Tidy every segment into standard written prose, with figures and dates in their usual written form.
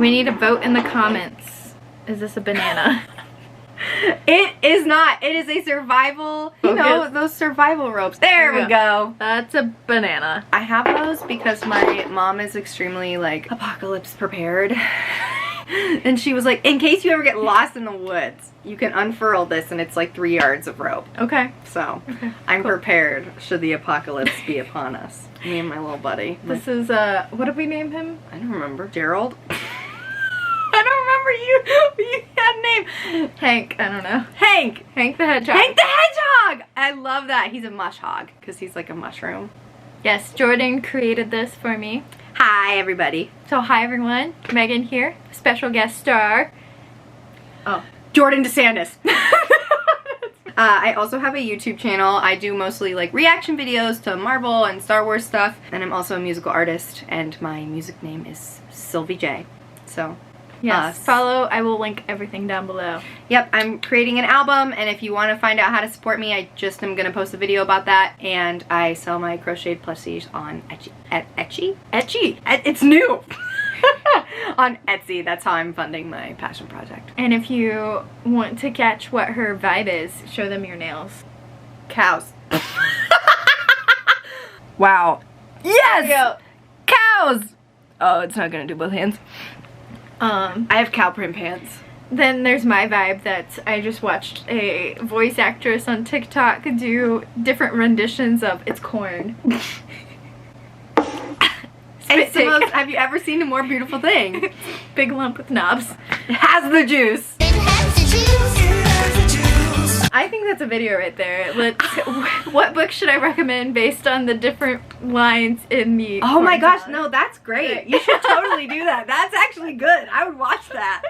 We need a vote in the comments. Is this a banana? It is not. It is a survival, you know, those survival ropes. There we go. That's a banana. I have those because my mom is extremely, like, apocalypse prepared. And she was like, in case you ever get lost in the woods, you can unfurl this and it's like 3 yards of rope. Okay. So, I'm prepared should the apocalypse be upon us. Me and my little buddy. This is, what did we name him? I don't remember. Gerald? I don't remember you had a name. Hank, I don't know. Hank! Hank the Hedgehog. Hank the Hedgehog! I love that. He's a mush hog because he's like a mushroom. Yes, Jordan created this for me. Hi, everybody. So, hi everyone. Megan here. Special guest star. Oh. Jordan DeSantis. I also have a YouTube channel. I do mostly like reaction videos to Marvel and Star Wars stuff. And I'm also a musical artist. And my music name is Sylvie J. So... yes, follow. I will link everything down below. Yep, I'm creating an album, and if you want to find out how to support me, I just am going to post a video about that, and I sell my crocheted plushies on Etsy. It's new! On Etsy. That's how I'm funding my passion project. And if you want to catch what her vibe is, show them your nails. Cows. Wow. Yes! Cows! Oh, it's not going to do both hands. I have cow print pants. Then there's my vibe that I just watched a voice actress on TikTok do different renditions of It's Corn. It's the most, have you ever seen a more beautiful thing? Big lump with knobs. It has the juice. I think that's a video right there. What book should I recommend based on the different lines in the Oh my gosh, no, that's great. You should totally do that. That's actually good. I would watch that.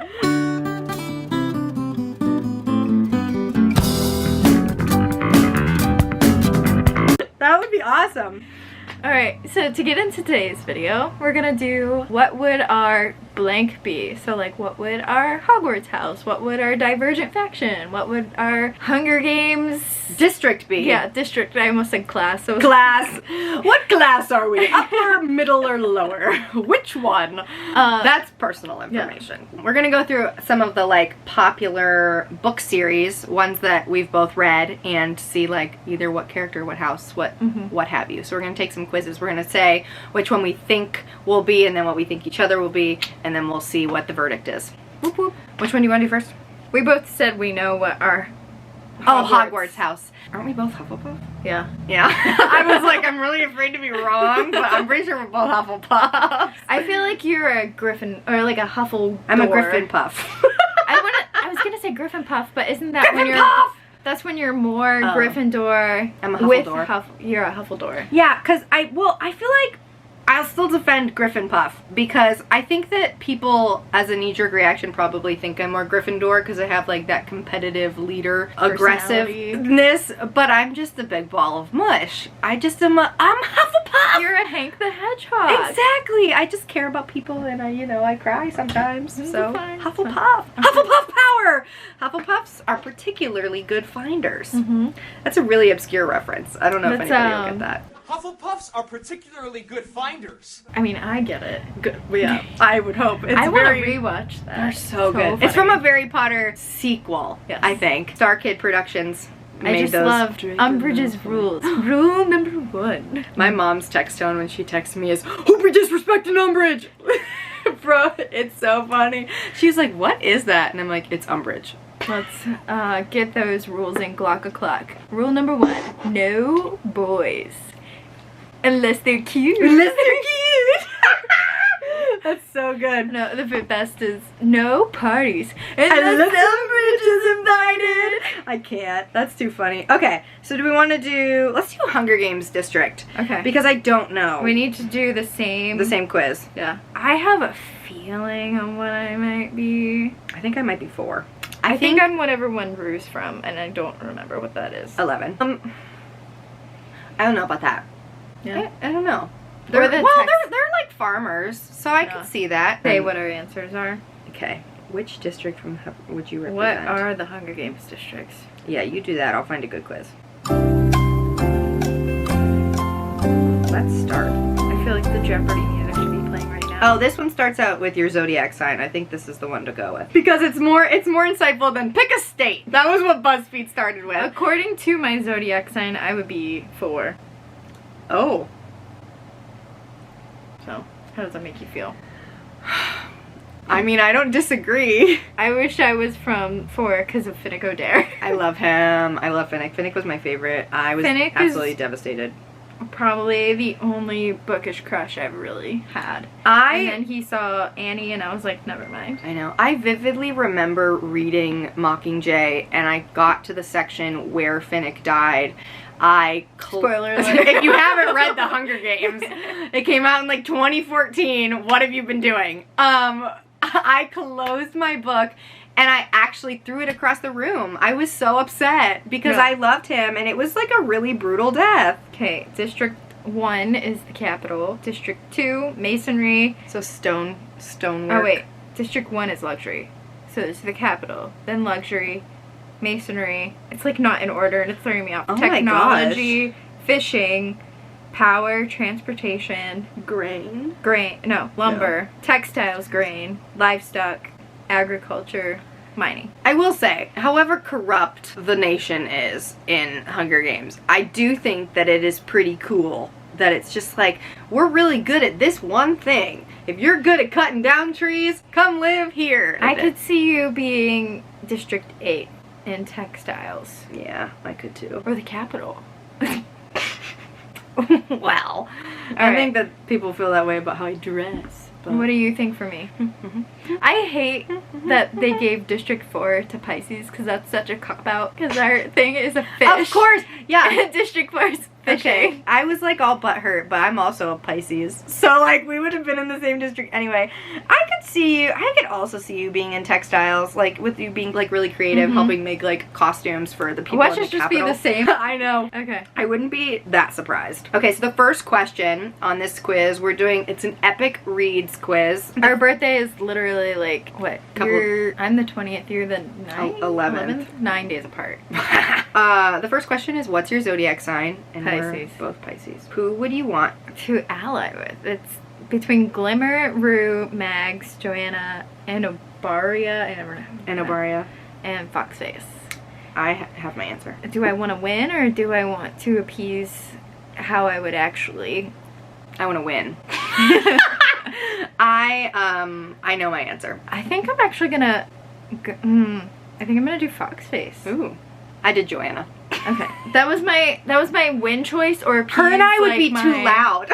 That would be awesome. Alright, so to get into today's video, we're gonna do what would our blank be. So like, what would our Hogwarts house? What would our Divergent faction? What would our Hunger Games district be? Yeah, district. I almost said class. So class. What class are we? Upper, middle, or lower? Which one? That's personal information. Yeah. We're gonna go through some of the like popular book series, ones that we've both read, and see like either what character, what house, what have you. So we're gonna take some quizzes. We're gonna say which one we think will be, and then what we think each other will be, and then we'll see what the verdict is. Whoop, whoop. Which one do you want to do first? We both said we know what our Hogwarts house. Aren't we both Hufflepuff? Yeah. Yeah. I was like, I'm really afraid to be wrong, but I'm pretty sure we're both Hufflepuffs. I feel like you're a Griffin, or like a Huffledore. I'm a Griffin Puff. I was gonna say Griffin Puff, but isn't that Griffin when you're... Puff! That's when you're more Gryffindor. I'm a Huffledore. You're a Huffledore. Yeah, because I feel like I'll still defend Griffin Puff because I think that people, as a knee-jerk reaction, probably think I'm more Gryffindor because I have like that competitive leader aggressiveness, but I'm just a big ball of mush. I'm Hufflepuff! You're a Hank the Hedgehog. Exactly! I just care about people and I cry sometimes, so fine. Hufflepuff! Hufflepuff power! Hufflepuffs are particularly good finders. That's a really obscure reference. I don't know if anybody will get that. Hufflepuffs are particularly good finders. I mean, I get it. Good. Yeah, I would hope. I want to rewatch that. They're so good. Funny. It's from a Harry Potter sequel, yes. I think. Star Kid Productions made I just those. loved Umbridge's rules. Rule number 1. My mom's text tone when she texts me is, "Who be disrespecting Umbridge?" Bro, it's so funny. She's like, "What is that?" And I'm like, "It's Umbridge." Let's get those rules in Glock o'clock. Rule number 1: no boys. Unless they're cute. Unless they're cute. That's so good. No, the best is no parties. Unless Umbridge is invited. I can't. That's too funny. Okay, so do we want to do... Let's do Hunger Games District. Okay. Because I don't know. We need to do the same quiz. Yeah. I have a feeling on what I might be. I think I might be 4. I think I'm whatever one Rue's from, and I don't remember what that is. 11. I don't know about that. Yeah. I don't know. They're like farmers, so I can see that. Say what our answers are. Okay. Which district from would you represent? What are the Hunger Games districts? Yeah, you do that. I'll find a good quiz. Let's start. I feel like the Jeopardy music should be playing right now. Oh, this one starts out with your zodiac sign. I think this is the one to go with. Because it's more insightful than pick a state. That was what BuzzFeed started with. According to my zodiac sign, I would be 4. Oh. So, how does that make you feel? I mean, I don't disagree. I wish I was from 4 because of Finnick O'Dare. I love him. I love Finnick. Finnick was my favorite. I was absolutely devastated. Probably the only bookish crush I've really had. And then he saw Annie and I was like, never mind. I know. I vividly remember reading Mockingjay and I got to the section where Finnick died. Spoiler alert. If you haven't read The Hunger Games, it came out in like 2014. What have you been doing? I closed my book and I actually threw it across the room. I was so upset because I loved him and it was like a really brutal death. Okay, District 1 is the capital. District 2, masonry. So stonework. Oh wait, District 1 is luxury. So it's the capital, then luxury, masonry. It's like not in order and it's throwing me off. Oh Technology, my gosh. fishing, power, transportation. Lumber, textiles, grain, livestock, agriculture, mining. I will say, however corrupt the nation is in Hunger Games, I do think that it is pretty cool that it's just like, we're really good at this one thing. If you're good at cutting down trees, come live here. I could see you being District 8 in textiles. Yeah, I could too. Or the capital. Well, I think that people feel that way about how I dress. But what do you think for me? I hate that they gave District 4 to Pisces because that's such a cop-out because our thing is a fish. Of course, yeah. District 4 is fishing. Okay. I was like all butthurt, but I'm also a Pisces. So like we would have been in the same district anyway. I could also see you being in textiles, like with you being like really creative, helping make like costumes for the people in the Watch us just capital. be the same. I know. Okay. I wouldn't be that surprised. Okay, so the first question on this quiz, it's an epic reads quiz. Our birthday is literally like, what? I'm the 20th, you're the 11th. 9 days apart. The first question is, what's your zodiac sign? And Pisces. we're both Pisces. Who would you want to ally with? It's between Glimmer, Rue, Mags, Joanna, Enobaria, I never know. Enobaria. And Foxface. I have my answer. Do I want to win or do I want to appease how I would actually? I want to win. I know my answer. I think I'm actually gonna. I think I'm gonna do Foxface. Ooh, I did Joanna. Okay, that was my win choice. Or appease, her and I would like, be too loud.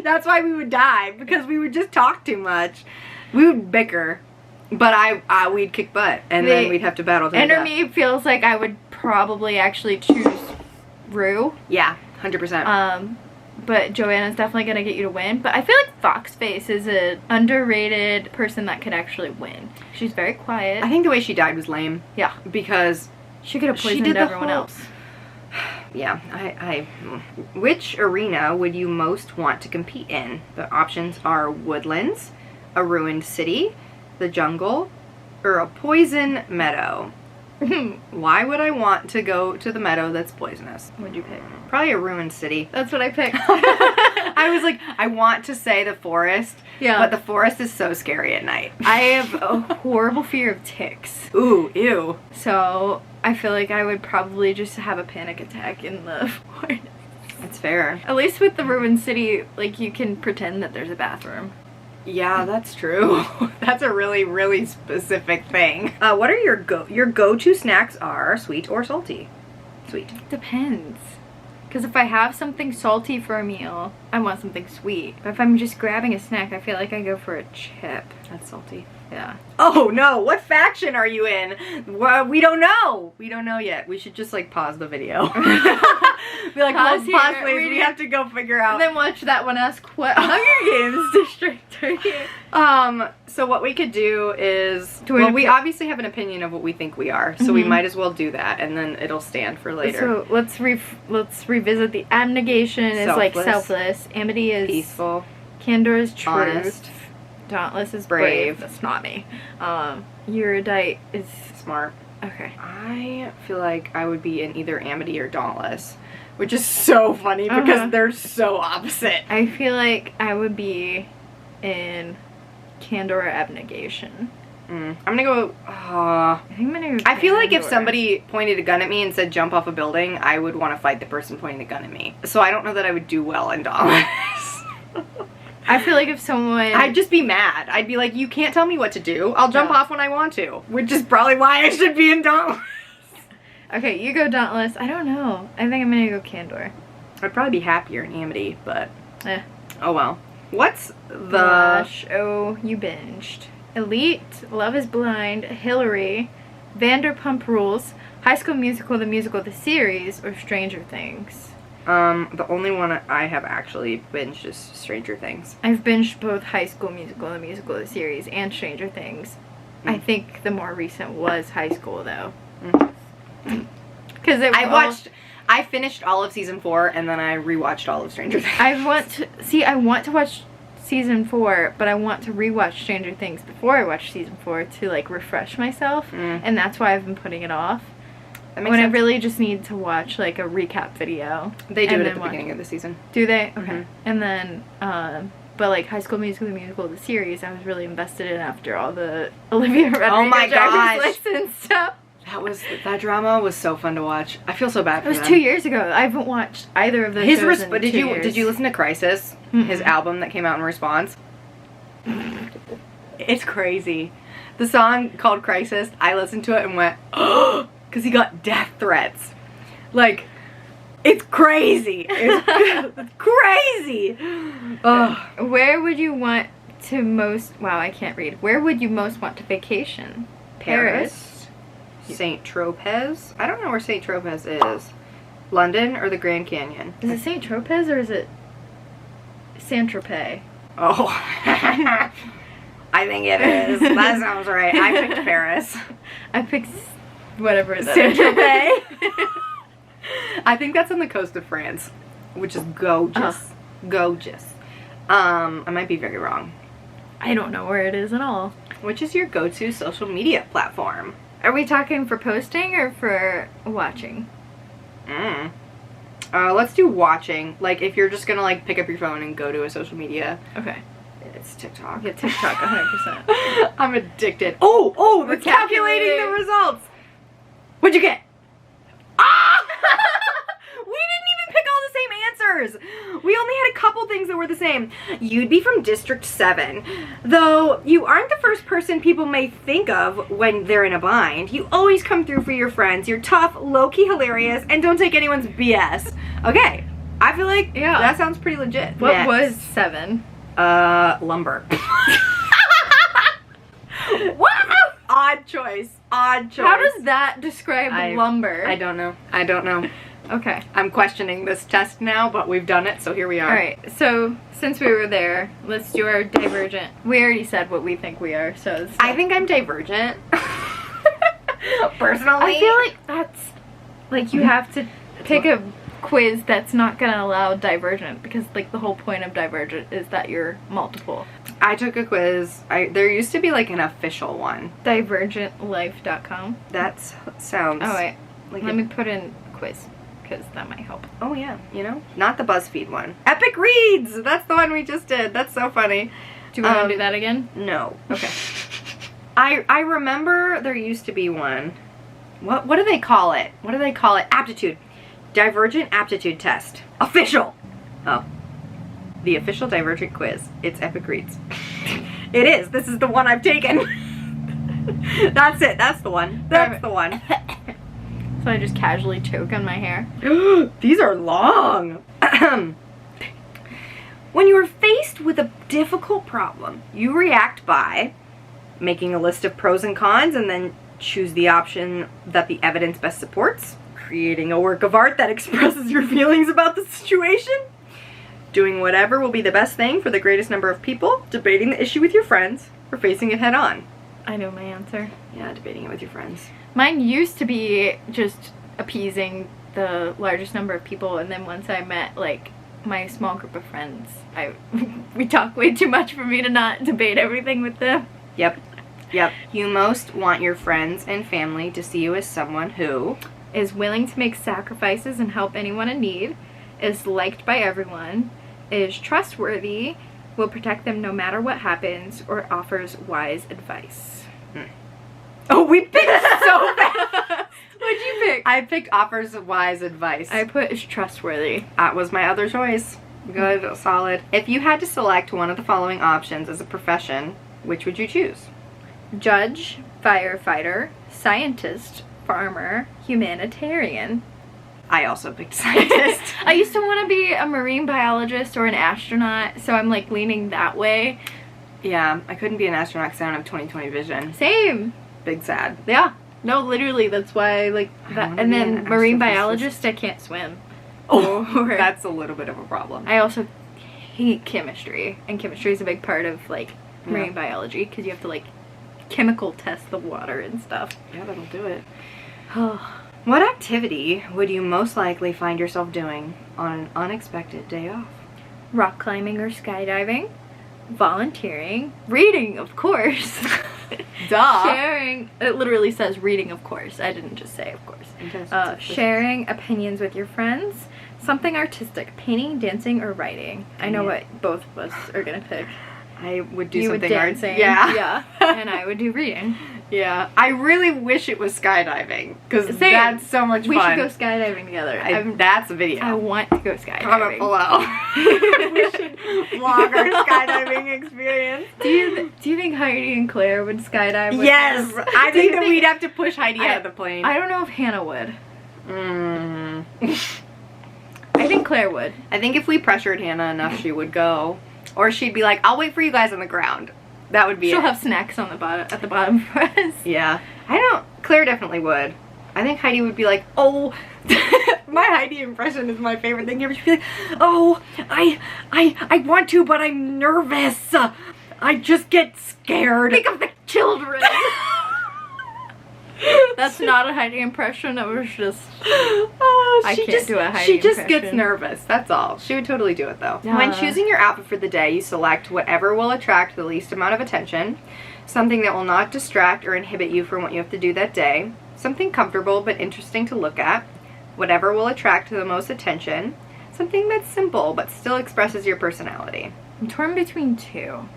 That's why we would die, because we would just talk too much. We would bicker, but we'd kick butt, and then we'd have to battle to the death. Me feels like I would probably actually choose Rue. Yeah, 100%. But Joanna's definitely gonna get you to win. But I feel like Foxface is an underrated person that could actually win. She's very quiet. I think the way she died was lame. Yeah, because she could have poisoned everyone else. Yeah, which arena would you most want to compete in? The options are woodlands, a ruined city, the jungle, or a poison meadow. Why would I want to go to the meadow that's poisonous? What'd you pick? Probably a ruined city. That's what I picked. I was like, I want to say the forest, but the forest is so scary at night. I have a horrible fear of ticks. Ooh, ew. So I feel like I would probably just have a panic attack in the forest. That's fair. At least with the ruined city, like, you can pretend that there's a bathroom. Yeah, that's true. That's a really, really specific thing. What are your go-to snacks are sweet or salty? Sweet. Depends. Because if I have something salty for a meal, I want something sweet. But if I'm just grabbing a snack, I feel like I go for a chip. That's salty. Yeah. Oh no, what faction are you in? Well, we don't know. We don't know yet. We should just like pause the video. Be like, pause please. We have to go figure out. And then watch that one ask what Hunger Games district are you? So what we could do is, we obviously have an opinion of what we think we are, so we might as well do that, and then it'll stand for later. So let's revisit the abnegation is like selfless, amity is peaceful, candor is truth, honest, dauntless is brave. That's not me. Erudite is smart. Okay. I feel like I would be in either amity or dauntless, which is so funny because they're so opposite. I feel like I would be in candor or abnegation. I'm gonna go, I think I'm gonna go I feel like if candor. somebody pointed a gun at me and said jump off a building, I would want to fight the person pointing the gun at me. So I don't know that I would do well in Dauntless. I feel like if someone... I'd just be mad. I'd be like, you can't tell me what to do. I'll jump off when I want to. Which is probably why I should be in Dauntless. Okay, you go Dauntless. I don't know. I think I'm gonna go candor. I'd probably be happier in Amity, but oh well. What's the... Gosh, oh, you binged. Elite, Love is Blind, Hillary, Vanderpump Rules, High School Musical, the musical, the series, or Stranger Things? The only one I have actually binged is Stranger Things. I've binged both High School Musical, the musical, the series, and Stranger Things. I think the more recent was High School, though. Because I finished all of season 4 and then I rewatched all of Stranger Things. I want to watch season 4, but I want to rewatch Stranger Things before I watch season 4 to like refresh myself, and that's why I've been putting it off. That makes when sense. I really just need to watch like a recap video. They do and it then at the watch- beginning of the season. Do they? Okay. And then, but like High School Musical, the musical, the series, I was really invested in after all the Olivia Rodrigo my driver's gosh. license stuff. That drama was so fun to watch. I feel so bad for It was them. 2 years ago. I haven't watched either of those shows in But 2 did years. you listen to Crisis? His album that came out in response? It's crazy. The song called Crisis, I listened to it and went, oh, because he got death threats. Like, it's crazy. It's crazy. Ugh. Where would you want to most... Wow, I can't read. Where would you most want to vacation? Paris. St. Tropez. I don't know where St. Tropez is. London or the Grand Canyon? Is it St. Tropez or is it Saint-Tropez? Oh. I think it is. That sounds right. I picked Paris. I picked whatever that Saint is. Tropez. I think that's on the coast of France, which is gorgeous. Gorgeous. I might be very wrong. I don't know where it is at all. Which is your go-to social media platform? Are we talking for posting or for watching? Let's do watching. Like, if you're just gonna, like, pick up your phone and go to a social media, Okay. it's TikTok. Yeah, TikTok, 100%. I'm addicted. Oh, We're we're calculating the calculating. results. What'd you get? Ah! We didn't even pick all the same answers. We only had a couple things that were the same. You'd be from District 7. Though you aren't the first person people may think of when they're in a bind. You always come through for your friends. You're tough, low-key hilarious, and don't take anyone's BS. Okay. I feel like that sounds pretty legit. What Next. was 7? Lumber. Wow! Odd choice. Odd choice. How does that describe lumber? I don't know. I don't know. Okay. I'm questioning this test now, but we've done it, so here we are. Alright, so since we were there, let's do our Divergent. We already said what we think we are, so it's I think I'm Divergent. Personally. I feel like that's like you have to pick a quiz that's not gonna allow Divergent, because like the whole point of Divergent is that you're multiple. I took a quiz. There used to be like an official one. Divergentlife.com. That sounds. Oh wait, like let me put in quiz, because that might help. Oh yeah, you know, not the BuzzFeed one. Epic Reads. That's the one we just did. That's so funny. Do we want to do that again? No. Okay. I remember there used to be one. What do they call it? What do they call it? Aptitude. Divergent aptitude test. Official. Oh. The official Divergent quiz. It's Epic Reads. It is. This is the one I've taken. That's it. That's the one. That's the one. So I just casually choke on my hair. These are long. When you are faced with a difficult problem, you react by making a list of pros and cons and then choose the option that the evidence best supports, creating a work of art that expresses your feelings about the situation, doing whatever will be the best thing for the greatest number of people, debating the issue with your friends, or facing it head on. I know my answer. Yeah, debating it with your friends. Mine used to be just appeasing the largest number of people, and then once I met like my small group of friends, we talk way too much for me to not debate everything with them. Yep. You most want your friends and family to see you as someone who is willing to make sacrifices and help anyone in need, is liked by everyone, is trustworthy, will protect them no matter what happens, or offers wise advice. Oh, we picked so fast. What'd you pick? I picked offers wise advice. I put is trustworthy. That was my other choice. Good, solid. If you had to select one of the following options as a profession, which would you choose? Judge, firefighter, scientist, farmer, humanitarian. I also picked scientist. I used to want to be a marine biologist or an astronaut, so I'm like leaning that way. Yeah, I couldn't be an astronaut because I don't have 20/20 vision. Same. Big sad. Yeah. No, literally, that's why, like, that. And then marine astrophysicist. biologist, I can't swim. Oh, Or- that's a little bit of a problem. I also hate chemistry, and chemistry is a big part of, like, marine biology, because you have to, like, chemical test the water and stuff. Yeah, that'll do it. What activity would you most likely find yourself doing on an unexpected day off? Rock climbing or skydiving, volunteering, reading, of course. Duh. Sharing, it literally says reading, of course. I didn't just say, of course. Sharing opinions with your friends, something artistic, painting, dancing, or writing. I know what both of us are gonna pick. I would do You something would dancing, Yeah. and I would do reading. Yeah. I really wish it was skydiving because Same. that's so much We fun. should go skydiving together. That's a video. I want to go skydiving. Comment below. We should vlog our skydiving experience. Do you think Heidi and Claire would skydive with Yes. us? I Do you think that we'd have to push Heidi out of the plane. I don't know if Hannah would. Mm. I think Claire would. I think if we pressured Hannah enough, she would go. Or she'd be like, I'll wait for you guys on the ground. That would be She'll it. have snacks on the bottom at the bottom for us. Yeah. Claire definitely would. I think Heidi would be like, oh, my Heidi impression is my favorite thing ever. She'd be like, oh, I want to, but I'm nervous. I just get scared. Think of the children. That's not a Heidi impression. It was just. I can't do a Heidi She just gets impression. nervous. That's all. She would totally do it though. Yeah. When choosing your outfit for the day, you select whatever will attract the least amount of attention, something that will not distract or inhibit you from what you have to do that day, something comfortable but interesting to look at, whatever will attract the most attention, something that's simple but still expresses your personality. I'm torn between two.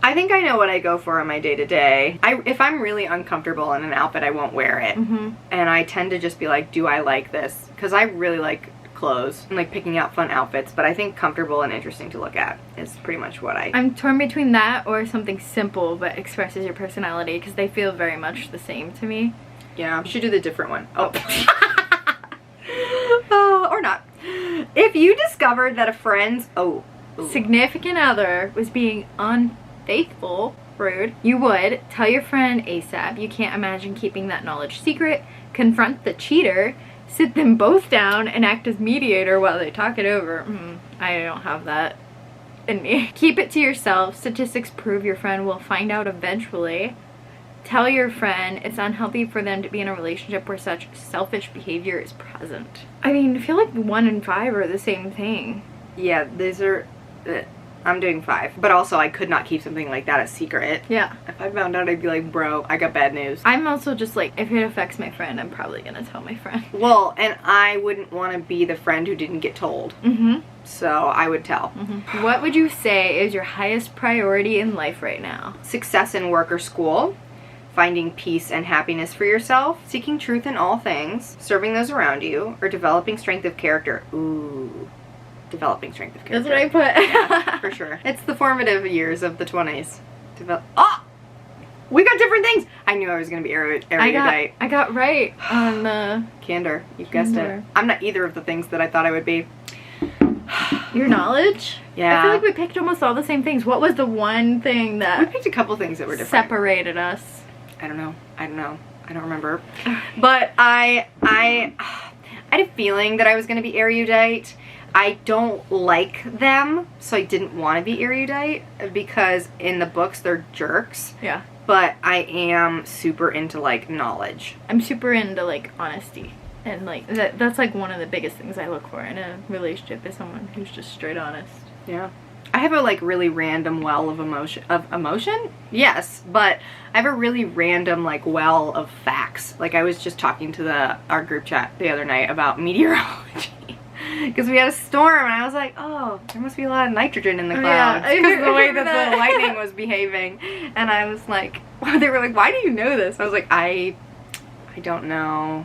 I think I know what I go for on my day-to-day. If I'm really uncomfortable in an outfit, I won't wear it. Mm-hmm. And I tend to just be like, do I like this? Because I really like clothes and like picking out fun outfits, but I think comfortable and interesting to look at is pretty much what I'm torn between that or something simple but expresses your personality, because they feel very much the same to me. Yeah, you should do the different one. Oh. Or not. If you discovered that a friend's Significant other was being unfaithful, rude, you would tell your friend ASAP. You can't imagine keeping that knowledge secret. Confront the cheater. Sit them both down and act as mediator while they talk it over. I don't have that in me. Keep it to yourself. Statistics prove your friend will find out eventually. Tell your friend it's unhealthy for them to be in a relationship where such selfish behavior is present. I mean, I feel like 1 and 5 are the same thing. Yeah, these are... I'm doing 5. But also, I could not keep something like that a secret. Yeah. If I found out, I'd be like, bro, I got bad news. I'm also just like, if it affects my friend, I'm probably gonna tell my friend. Well, and I wouldn't want to be the friend who didn't get told. Mm-hmm. So I would tell. Mm-hmm. What would you say is your highest priority in life right now? Success in work or school, finding peace and happiness for yourself, seeking truth in all things, serving those around you, or developing strength of character. Ooh, developing strength of character. That's what I put. Yeah, for sure. It's the formative years of the 20s. We got different things. I knew I was going to be erudite. I got right on the Candor. You guessed it. Candor. I'm not either of the things that I thought I would be. your knowledge. Yeah. I feel like we picked almost all the same things. What was the one thing We that picked a couple things that were different. separated us? I don't know. I don't remember. But I had a feeling that I was going to be erudite. I don't like them, so I didn't want to be erudite because in the books they're jerks. Yeah. But I am super into like knowledge. I'm super into like honesty. And like that's like one of the biggest things I look for in a relationship, is someone who's just straight honest. Yeah. I have a like really random well of emotion? Yes, but I have a really random like well of facts. Like I was just talking to our group chat the other night about meteorology. because we had a storm, and I was like, oh, there must be a lot of nitrogen in the Yeah, clouds I because the way remember that the that. lightning was behaving. And I was like, they were like, why do you know this? I was like, I don't know.